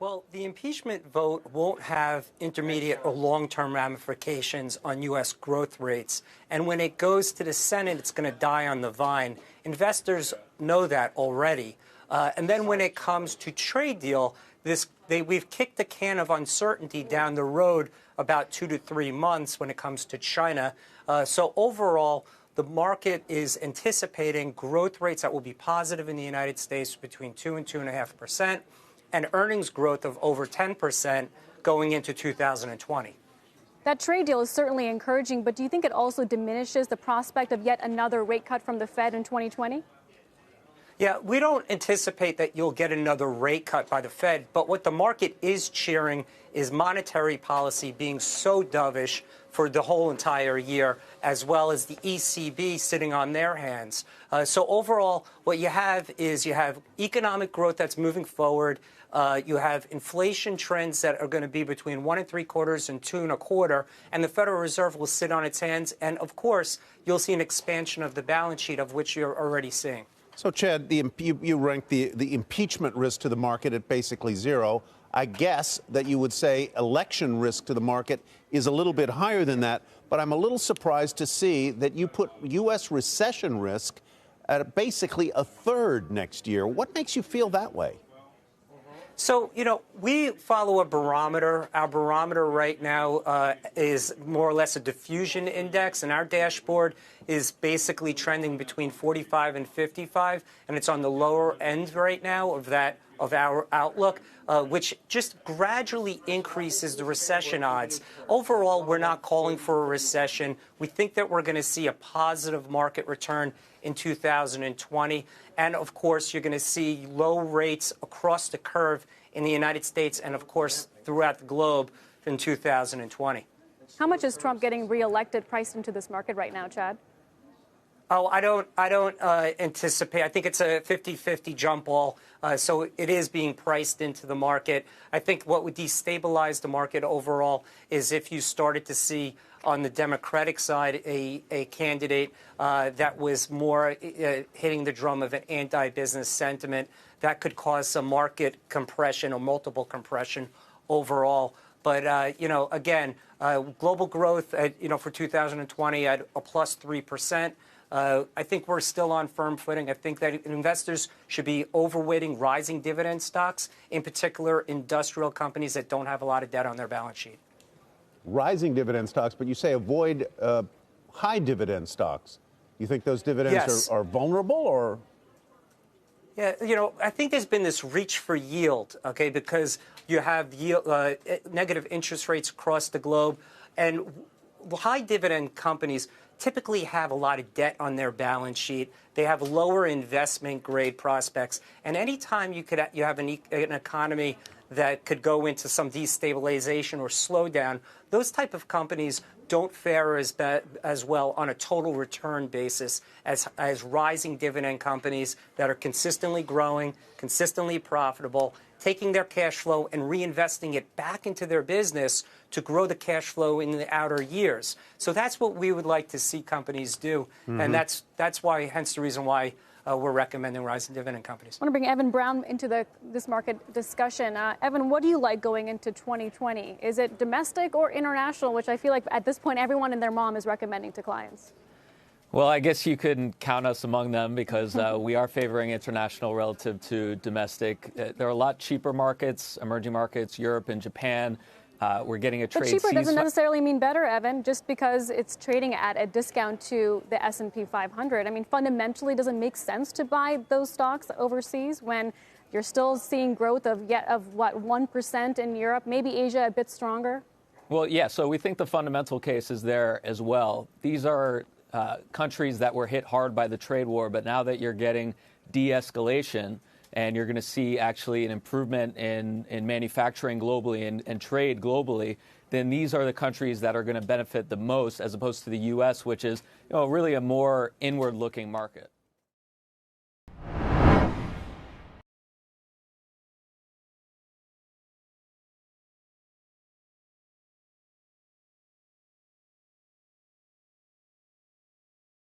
Well, the impeachment vote won't have intermediate or long-term ramifications on U.S. growth rates. And when it goes to the Senate, it's going to die on the vine. Investors know that already. And then when it comes to trade deal, we've kicked the can of uncertainty down the road about 2 to 3 months when it comes to China. So overall, the market is anticipating growth rates that will be positive in the United States between 2 and 2.5%. And earnings growth of over 10% going into 2020. That trade deal is certainly encouraging, but do you think it also diminishes the prospect of yet another rate cut from the Fed in 2020? Yeah, we don't anticipate that you'll get another rate cut by the Fed, but what the market is cheering is monetary policy being so dovish for the whole entire year, as well as the ECB sitting on their hands. So overall, what you have is you have economic growth that's moving forward. You have inflation trends that are going to be between 1.75% and 2.25%, and the Federal Reserve will sit on its hands. And of course, you'll see an expansion of the balance sheet, of which you're already seeing. So, Chad, you rank the impeachment risk to the market at basically zero. I guess that you would say election risk to the market is a little bit higher than that. But I'm a little surprised to see that you put U.S. recession risk at basically a third next year. What makes you feel that way? So, we follow a barometer. Our barometer right now is more or less a diffusion index, and our dashboard is basically trending between 45 and 55, and it's on the lower end right now of our outlook, which just gradually increases the recession odds. Overall, we're not calling for a recession. We think that we're going to see a positive market return in 2020. And, of course, you're going to see low rates across the curve in the United States and, of course, throughout the globe in 2020. How much is Trump getting reelected priced into this market right now, Chad? Oh, I don't anticipate. I think it's a 50-50 jump ball. So it is being priced into the market. I think what would destabilize the market overall is if you started to see on the Democratic side a candidate that was more hitting the drum of an anti-business sentiment that could cause some market compression or multiple compression overall. But, again, global growth, for 2020 at a plus 3%. I think we're still on firm footing. I think that investors should be overweighting rising dividend stocks, in particular industrial companies that don't have a lot of debt on their balance sheet. Rising dividend stocks, but you say avoid high dividend stocks. You think those dividends are vulnerable, or? Yeah, I think there's been this reach for yield, okay, because you have yield, negative interest rates across the globe, and high dividend companies typically have a lot of debt on their balance sheet. They have lower investment grade prospects. And anytime you have an economy that could go into some destabilization or slowdown, those type of companies don't fare as well on a total return basis as rising dividend companies that are consistently growing, consistently profitable, taking their cash flow and reinvesting it back into their business to grow the cash flow in the outer years. So that's what we would like to see companies do. Mm-hmm. And that's why, hence the reason why we're recommending rising dividend companies. I want to bring Evan Brown into this market discussion. Evan, what do you like going into 2020? Is it domestic or international, which I feel like at this point everyone and their mom is recommending to clients? Well, I guess you could count us among them because we are favoring international relative to domestic. There are a lot cheaper markets, emerging markets, Europe and Japan. We're getting a trade. But cheaper doesn't necessarily mean better, Evan, just because it's trading at a discount to the S&P 500. I mean, fundamentally, does it make sense to buy those stocks overseas when you're still seeing growth of 1% in Europe, maybe Asia a bit stronger? Well, yeah, so we think the fundamental case is there as well. These are countries that were hit hard by the trade war, but now that you're getting de-escalation and you're going to see actually an improvement in manufacturing globally and trade globally, then these are the countries that are going to benefit the most as opposed to the U.S., which is really a more inward-looking market.